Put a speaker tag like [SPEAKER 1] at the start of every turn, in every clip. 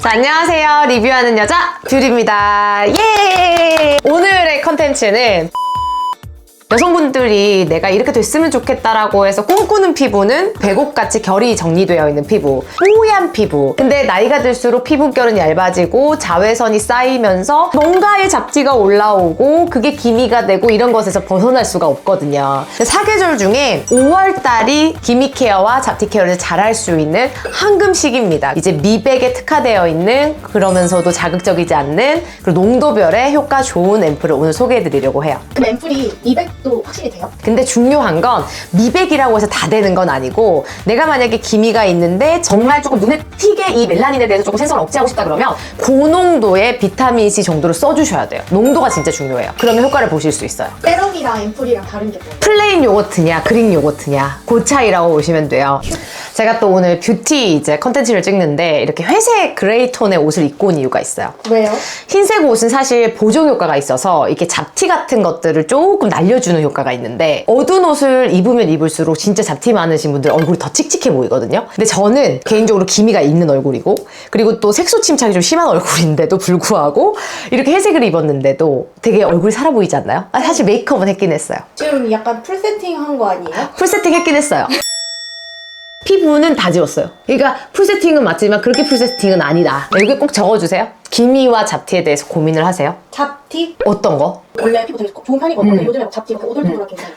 [SPEAKER 1] 자, 안녕하세요. 리뷰하는 여자 뷰리입니다. 예! 오늘의 컨텐츠는 여성분들이 내가 이렇게 됐으면 좋겠다라고 해서 꿈꾸는 피부는 배곡같이 결이 정리되어 있는 피부, 뽀얀 피부. 근데 나이가 들수록 피부결은 얇아지고 자외선이 쌓이면서 뭔가의 잡티가 올라오고 그게 기미가 되고 이런 것에서 벗어날 수가 없거든요. 사계절 중에 5월달이 기미 케어와 잡티 케어를 잘할 수 있는 황금 시기입니다. 이제 미백에 특화되어 있는, 그러면서도 자극적이지 않는, 그리고 농도별의 효과 좋은 앰플을 오늘 소개해드리려고 해요.
[SPEAKER 2] 그 앰플이 미백도 확실히 돼요?
[SPEAKER 1] 근데 중요한 건 미백이라고 해서 다 되는 건 아니고, 내가 만약에 기미가 있는데 정말 조금 눈에 띄게 이 멜라닌에 대해서 조금 생성을 억제하고 싶다 그러면 고농도의 비타민C 정도를 써주셔야 돼요. 농도가 진짜 중요해요. 그러면 효과를 보실 수 있어요.
[SPEAKER 2] 세럼이랑 앰플이랑 다른 게 뭐예요?
[SPEAKER 1] 플레인 요거트냐 그릭 요거트냐 그 차이라고 보시면 돼요. 제가 또 오늘 뷰티 이제 컨텐츠를 찍는데 이렇게 회색 그레이 톤의 옷을 입고 온 이유가 있어요.
[SPEAKER 2] 왜요?
[SPEAKER 1] 흰색 옷은 사실 보정 효과가 있어서 이렇게 잡티 같은 것들을 조금 날려주는 효과가 있는데, 어두운 옷을 입으면 입을수록 진짜 잡티 많으신 분들 얼굴이 더 칙칙해 보이거든요. 근데 저는 개인적으로 기미가 있는 얼굴이고, 그리고 또 색소 침착이 좀 심한 얼굴인데도 불구하고 이렇게 회색을 입었는데도 되게 얼굴이 살아 보이지 않나요? 사실 메이크업은 했긴 했어요.
[SPEAKER 2] 지금 약간 풀 세팅한 거 아니에요?
[SPEAKER 1] 풀세팅 했긴 했어요. 피부는 다 지웠어요. 그러니까 풀세팅은 맞지만 그렇게 풀세팅은 아니다. 여기 꼭 적어주세요. 기미와 잡티에 대해서 고민을 하세요.
[SPEAKER 2] 잡티?
[SPEAKER 1] 어떤 거?
[SPEAKER 2] 원래 피부 되게 좋은 편이거든요. 근데 요즘에 잡티 이렇게 오돌토돌하게 해서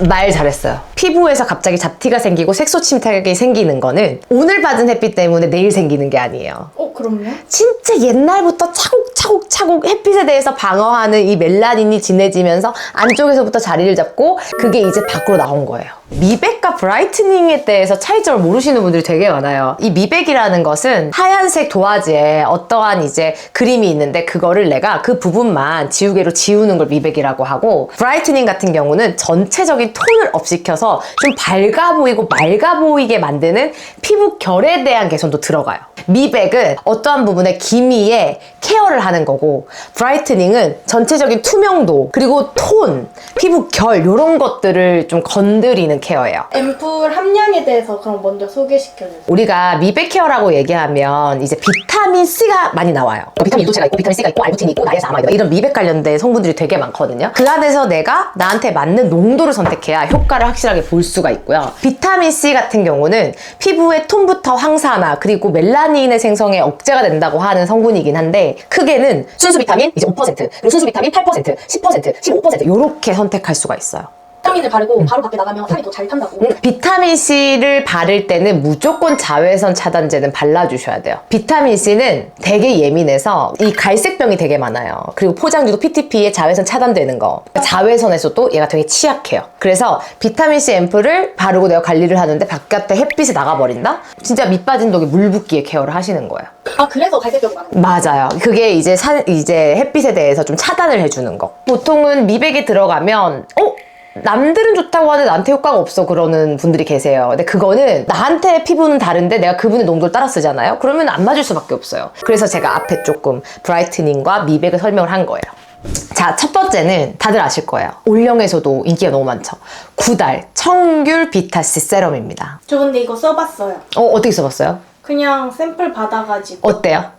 [SPEAKER 1] 말 잘했어요. 피부에서 갑자기 잡티가 생기고 색소 침착이 생기는 거는 오늘 받은 햇빛 때문에 내일 생기는 게 아니에요.
[SPEAKER 2] 그럼요?
[SPEAKER 1] 진짜 옛날부터 차곡차곡 햇빛에 대해서 방어하는 이 멜라닌이 진해지면서 안쪽에서부터 자리를 잡고 그게 이제 밖으로 나온 거예요. 미백과 브라이트닝에 대해서 차이점을 모르시는 분들이 되게 많아요. 이 미백이라는 것은 하얀색 도화지에 어떠한 이제 그림이 있는데 그거를 내가 그 부분만 지우개로 지우는 걸 미백이라고 하고, 브라이트닝 같은 경우는 전체적인 톤을 업시켜서 좀 밝아 보이고 맑아 보이게 만드는 피부 결에 대한 개선도 들어가요. 미백은 어떠한 부분의 기미에 케어를 하는 거고, 브라이트닝은 전체적인 투명도, 그리고 톤, 피부 결 이런 것들을 좀 건드리는 케어예요.
[SPEAKER 2] 앰플 함량에 대해서 그럼 먼저 소개시켜주세요.
[SPEAKER 1] 우리가 미백 케어라고 얘기하면 이제 비타민C가 많이 나와요. 비타민 E도체가 있고 비타민C가 있고 알부틴이 있고 나이아사마이드, 이런 미백 관련된 성분들이 되게 많거든요. 그 안에서 내가 나한테 맞는 농도를 선택해야 효과를 확실하게 볼 수가 있고요. 비타민C 같은 경우는 피부의 톤부터 황사나 그리고 멜라닌의 생성에 억제가 된다고 하는 성분이긴 한데, 크게는 순수 비타민 이제 5%, 그리고 순수 비타민 8%, 10%, 15% 이렇게 선택할 수가 있어요.
[SPEAKER 2] 비타민을 바르고 바로 밖에 나가면 살이 더 잘 탄다고.
[SPEAKER 1] 비타민C를 바를 때는 무조건 자외선 차단제는 발라주셔야 돼요. 비타민C는 되게 예민해서 이 갈색병이 되게 많아요. 그리고 포장지도 PTP에 자외선 차단되는 거. 자외선에서도 얘가 되게 취약해요. 그래서 비타민C 앰플을 바르고 내가 관리를 하는데 바깥에 햇빛에 나가버린다? 진짜 밑 빠진 독에 물 붓기에 케어를 하시는 거예요.
[SPEAKER 2] 그래서 갈색병이 많은 거예요?
[SPEAKER 1] 맞아요. 그게 이제 햇빛에 대해서 좀 차단을 해주는 거. 보통은 미백에 들어가면 남들은 좋다고 하는데 나한테 효과가 없어 그러는 분들이 계세요. 근데 그거는 나한테 피부는 다른데 내가 그분의 농도를 따라 쓰잖아요. 그러면 안 맞을 수밖에 없어요. 그래서 제가 앞에 조금 브라이트닝과 미백을 설명을 한 거예요. 자, 첫 번째는 다들 아실 거예요. 올영에서도 인기가 너무 많죠. 구달 청귤 비타C 세럼입니다.
[SPEAKER 2] 저 근데 이거 써봤어요.
[SPEAKER 1] 어떻게 써봤어요?
[SPEAKER 2] 그냥 샘플 받아가지고
[SPEAKER 1] 어때요?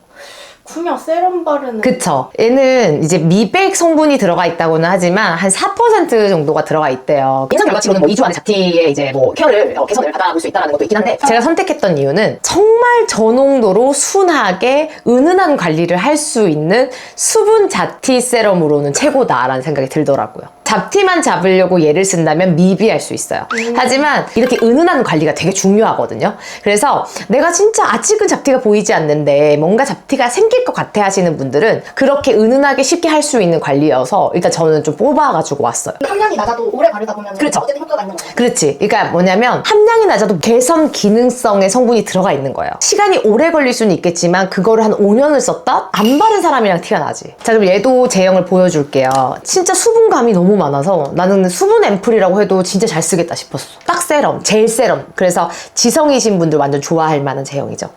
[SPEAKER 2] 그냥 세럼 바르는.
[SPEAKER 1] 그쵸. 얘는 이제 미백 성분이 들어가 있다고는 하지만 한 4% 정도가 들어가 있대요. 임상 결과치로는 2주 안에 잡티의 이제 케어를, 개선을 받아볼 수 있다는 것도 있긴 한데, 제가 선택했던 이유는 정말 저농도로 순하게 은은한 관리를 할 수 있는 수분 잡티 세럼으로는 최고다라는 생각이 들더라고요. 잡티만 잡으려고 얘를 쓴다면 미비할 수 있어요. 하지만 이렇게 은은한 관리가 되게 중요하거든요. 그래서 내가 진짜 아직은 잡티가 보이지 않는데 뭔가 잡티가 생길 것 같아 하시는 분들은 그렇게 은은하게 쉽게 할 수 있는 관리여서 일단 저는 좀 뽑아가지고 왔어요.
[SPEAKER 2] 함량이 낮아도 오래 바르다 보면
[SPEAKER 1] 그렇죠.
[SPEAKER 2] 어쨌든 효과가 있는 거예요.
[SPEAKER 1] 그렇지. 그러니까 뭐냐면 함량이 낮아도 개선 기능성의 성분이 들어가 있는 거예요. 시간이 오래 걸릴 수는 있겠지만 그거를 한 5년을 썼다? 안 바른 사람이랑 티가 나지. 자, 그럼 얘도 제형을 보여줄게요. 진짜 수분감이 너무 많아서 나는 수분 앰플이라고 해도 진짜 잘 쓰겠다 싶었어. 딱 세럼, 젤 세럼. 그래서 지성이신 분들 완전 좋아할 만한 제형이죠.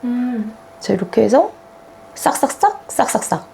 [SPEAKER 1] 자, 이렇게 해서 싹싹싹 싹싹싹.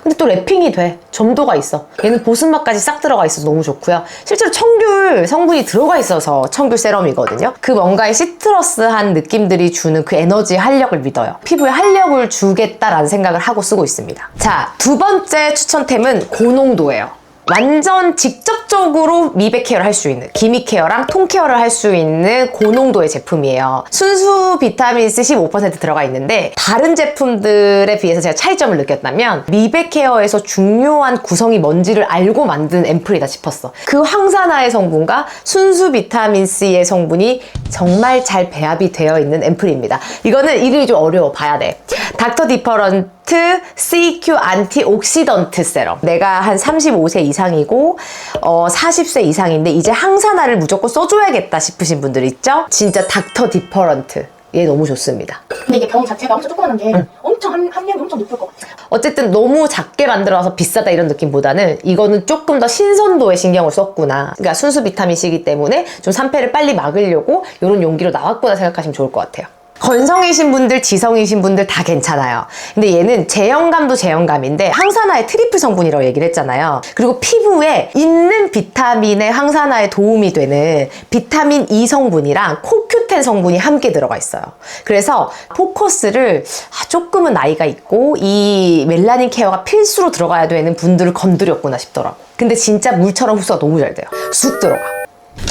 [SPEAKER 1] 근데 또 랩핑이 돼. 점도가 있어. 얘는 보습맛까지 싹 들어가 있어서 너무 좋고요. 실제로 청귤 성분이 들어가 있어서 청귤 세럼이거든요. 그 뭔가의 시트러스한 느낌들이 주는 그 에너지 활력을 믿어요. 피부에 활력을 주겠다라는 생각을 하고 쓰고 있습니다. 자, 두 번째 추천템은 고농도예요. 완전 직접적으로 미백 케어를 할 수 있는, 기미 케어랑 톤 케어를 할 수 있는 고농도의 제품이에요. 순수 비타민C 15% 들어가 있는데 다른 제품들에 비해서 제가 차이점을 느꼈다면 미백 케어에서 중요한 구성이 뭔지를 알고 만든 앰플이다 싶었어. 그 황산화의 성분과 순수 비타민C의 성분이 정말 잘 배합이 되어 있는 앰플입니다. 이거는 이름이 좀 어려워. 봐야 돼. 닥터 디퍼런트 CQ 안티옥시던트 세럼. 내가 한 35세 이상이고 40세 이상인데 이제 항산화를 무조건 써줘야겠다 싶으신 분들 있죠? 진짜 닥터 디퍼런트. 얘 너무 좋습니다.
[SPEAKER 2] 근데 이게 병 자체가 엄청 조그만한 게 엄청 함량이 엄청 높을 것 같아요.
[SPEAKER 1] 어쨌든 너무 작게 만들어서 비싸다 이런 느낌보다는 이거는 조금 더 신선도에 신경을 썼구나. 그러니까 순수 비타민C이기 때문에 좀 산패를 빨리 막으려고 이런 용기로 나왔구나 생각하시면 좋을 것 같아요. 건성이신 분들, 지성이신 분들 다 괜찮아요. 근데 얘는 제형감도 제형감인데 항산화의 트리플 성분이라고 얘기를 했잖아요. 그리고 피부에 있는 비타민의 항산화에 도움이 되는 비타민 E 성분이랑 코큐텐 성분이 함께 들어가 있어요. 그래서 포커스를 조금은 나이가 있고 이 멜라닌 케어가 필수로 들어가야 되는 분들을 건드렸구나 싶더라고. 근데 진짜 물처럼 흡수가 너무 잘 돼요. 쑥 들어가.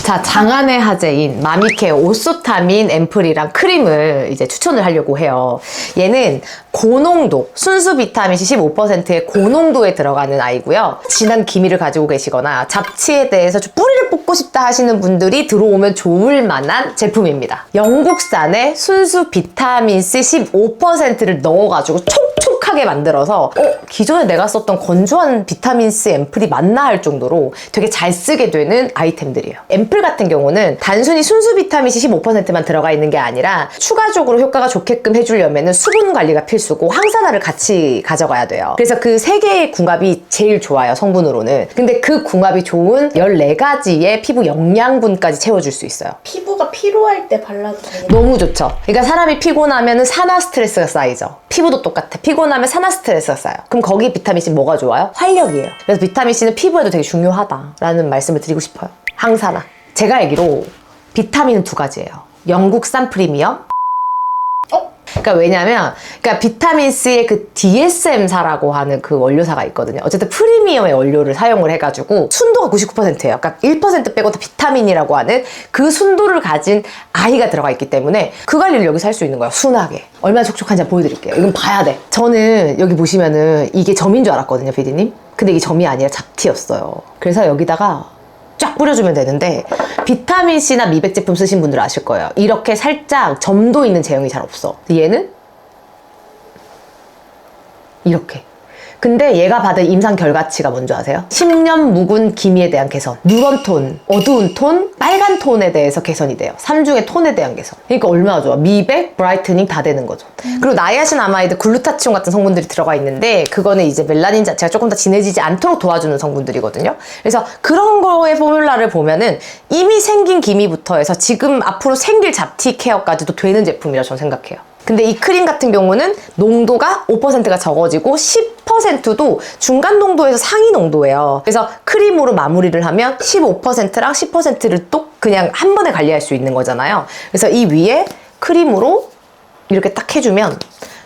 [SPEAKER 1] 자, 장안의 화제인 마미케어 오소타민 앰플이랑 크림을 이제 추천을 하려고 해요. 얘는 고농도, 순수 비타민C 15%의 고농도에 들어가는 아이고요. 진한 기미를 가지고 계시거나 잡티에 대해서 좀 뿌리를 뽑고 싶다 하시는 분들이 들어오면 좋을 만한 제품입니다. 영국산의 순수 비타민C 15%를 넣어가지고 촉촉하게 만들어서 기존에 내가 썼던 건조한 비타민C 앰플이 맞나 할 정도로 되게 잘 쓰게 되는 아이템들이에요. 앰플 같은 경우는 단순히 순수 비타민C 15%만 들어가 있는 게 아니라 추가적으로 효과가 좋게끔 해주려면 수분 관리가 필수고 항산화를 같이 가져가야 돼요. 그래서 그 세 개의 궁합이 제일 좋아요, 성분으로는. 근데 그 궁합이 좋은 14가지의 피부 영양분까지 채워줄 수 있어요.
[SPEAKER 2] 피부가 피로할 때 발라도 되겠네요.
[SPEAKER 1] 너무 좋죠. 그러니까 사람이 피곤하면 산화 스트레스가 쌓이죠. 피부도 똑같아. 피곤하면 산화 스트레스가 쌓여. 그럼 거기 비타민C 뭐가 좋아요? 활력이에요. 그래서 비타민C는 피부에도 되게 중요하다라는 말씀을 드리고 싶어요. 항산화. 제가 알기로 비타민은 두 가지예요. 영국산 프리미엄. 그러니까 왜냐면 비타민C의 그 DSM사라고 하는 그 원료사가 있거든요. 어쨌든 프리미엄의 원료를 사용을 해가지고 순도가 99%예요. 그러니까 1% 빼고 다 비타민이라고 하는 그 순도를 가진 아이가 들어가 있기 때문에 그 관리를 여기서 할 수 있는 거예요. 순하게. 얼마나 촉촉한지 한번 보여드릴게요. 이건 봐야 돼. 저는 여기 보시면은 이게 점인 줄 알았거든요, 피디님. 근데 이게 점이 아니라 잡티였어요. 그래서 여기다가 쫙 뿌려주면 되는데 비타민C나 미백 제품 쓰신 분들 아실 거예요. 이렇게 살짝 점도 있는 제형이 잘 없어. 얘는 이렇게. 근데 얘가 받은 임상 결과치가 뭔지 아세요? 10년 묵은 기미에 대한 개선, 누런 톤, 어두운 톤, 빨간 톤에 대해서 개선이 돼요. 3중의 톤에 대한 개선. 그러니까 얼마나 좋아. 미백, 브라이트닝 다 되는 거죠. 그리고 나이아신아마이드, 글루타치온 같은 성분들이 들어가 있는데 그거는 이제 멜라닌 자체가 조금 더 진해지지 않도록 도와주는 성분들이거든요. 그래서 그런 거의 포뮬라를 보면은 이미 생긴 기미부터 해서 지금 앞으로 생길 잡티 케어까지도 되는 제품이라 저는 생각해요. 근데 이 크림 같은 경우는 농도가 5%가 적어지고 10%도 중간 농도에서 상위 농도예요. 그래서 크림으로 마무리를 하면 15%랑 10%를 또 그냥 한 번에 관리할 수 있는 거잖아요. 그래서 이 위에 크림으로 이렇게 딱 해주면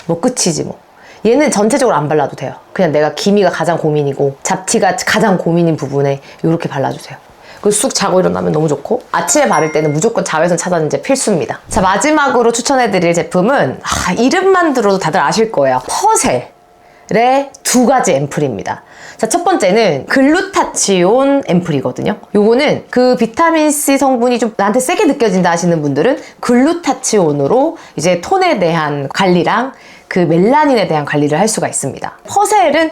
[SPEAKER 1] 뭐 끝이지 뭐. 얘는 전체적으로 안 발라도 돼요. 그냥 내가 기미가 가장 고민이고 잡티가 가장 고민인 부분에 이렇게 발라주세요. 그리고 쑥 자고 일어나면 너무 좋고 아침에 바를 때는 무조건 자외선 차단 이제 필수입니다. 자, 마지막으로 추천해드릴 제품은 이름만 들어도 다들 아실 거예요. 퍼셀의 두 가지 앰플입니다. 자, 첫 번째는 글루타치온 앰플이거든요. 요거는 그 비타민C 성분이 좀 나한테 세게 느껴진다 하시는 분들은 글루타치온으로 이제 톤에 대한 관리랑 그 멜라닌에 대한 관리를 할 수가 있습니다. 퍼셀은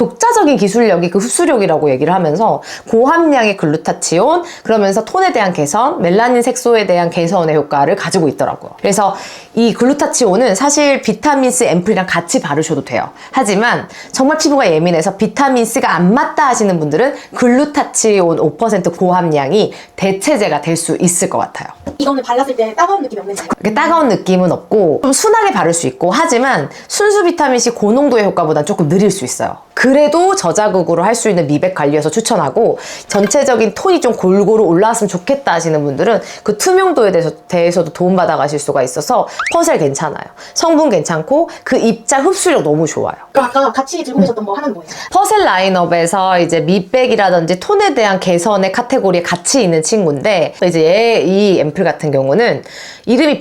[SPEAKER 1] 독자적인 기술력이 그 흡수력이라고 얘기를 하면서 고함량의 글루타치온, 그러면서 톤에 대한 개선, 멜라닌 색소에 대한 개선의 효과를 가지고 있더라고요. 그래서 이 글루타치온은 사실 비타민C 앰플이랑 같이 바르셔도 돼요. 하지만 정말 피부가 예민해서 비타민C가 안 맞다 하시는 분들은 글루타치온 5% 고함량이 대체제가 될 수 있을 것 같아요.
[SPEAKER 2] 이거는 발랐을 때 따가운 느낌이 없는가요?
[SPEAKER 1] 그렇게 따가운 느낌은 없고 좀 순하게 바를 수 있고, 하지만 순수 비타민C 고농도의 효과보다는 조금 느릴 수 있어요. 그래도 저자극으로 할 수 있는 미백 관리여서 추천하고, 전체적인 톤이 좀 골고루 올라왔으면 좋겠다 하시는 분들은 그 투명도에 대해서도 도움받아 가실 수가 있어서 퍼셀 괜찮아요. 성분 괜찮고 그 입자 흡수력 너무 좋아요.
[SPEAKER 2] 그럼 아까 같이 들고 계셨던 거 하나는 뭐예요?
[SPEAKER 1] 퍼셀 라인업에서 이제 미백이라든지 톤에 대한 개선의 카테고리에 같이 있는 친구인데, 이제 이 앰플 같은 경우는 이름이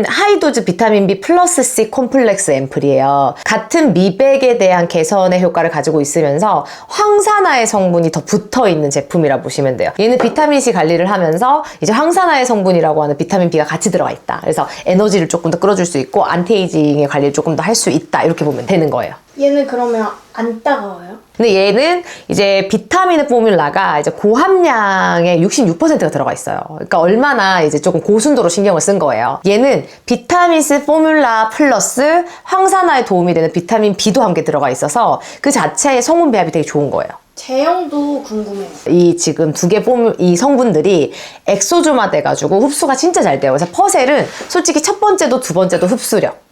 [SPEAKER 1] 하이도즈 비타민 B 플러스 C 콤플렉스 앰플이에요. 같은 미백에 대한 개선의 효과를 가지고 있으면서 황산화의 성분이 더 붙어 있는 제품이라 보시면 돼요. 얘는 비타민 C 관리를 하면서 이제 황산화의 성분이라고 하는 비타민 B가 같이 들어가 있다. 그래서 에너지를 조금 더 끌어줄 수 있고 안티에이징의 관리를 조금 더 할 수 있다. 이렇게 보면 되는 거예요.
[SPEAKER 2] 얘는 그러면 안 따가워요?
[SPEAKER 1] 근데 얘는 이제 비타민의 포뮬라가 이제 고함량의 66%가 들어가 있어요. 그러니까 얼마나 이제 조금 고순도로 신경을 쓴 거예요. 얘는 비타민C 포뮬라 플러스 황산화에 도움이 되는 비타민 B도 함께 들어가 있어서 그 자체의 성분 배합이 되게 좋은 거예요.
[SPEAKER 2] 제형도 궁금해요.
[SPEAKER 1] 이 지금 이 성분들이 엑소조마 돼가지고 흡수가 진짜 잘 돼요. 그래서 퍼셀은 솔직히 첫 번째도 두 번째도 흡수력.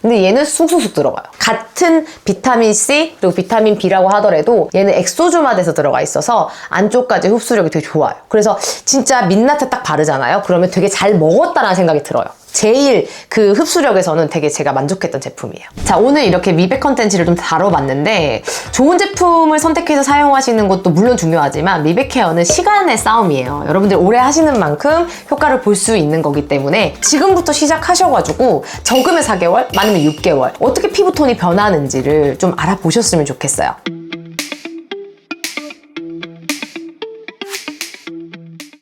[SPEAKER 1] 근데 얘는 쑥쑥쑥 들어가요. 같은 비타민 C 그리고 비타민 B라고 하더라도 얘는 엑소조마돼서 들어가 있어서 안쪽까지 흡수력이 되게 좋아요. 그래서 진짜 민낯에 딱 바르잖아요. 그러면 되게 잘 먹었다라는 생각이 들어요. 제일 그 흡수력에서는 되게 제가 만족했던 제품이에요. 자, 오늘 이렇게 미백 컨텐츠를 좀 다뤄봤는데, 좋은 제품을 선택해서 사용하시는 것도 물론 중요하지만 미백 케어는 시간의 싸움이에요. 여러분들 오래 하시는 만큼 효과를 볼 수 있는 거기 때문에 지금부터 시작하셔가지고 적으면 4개월, 많으면 6개월 어떻게 피부톤이 변하는지를 좀 알아보셨으면 좋겠어요.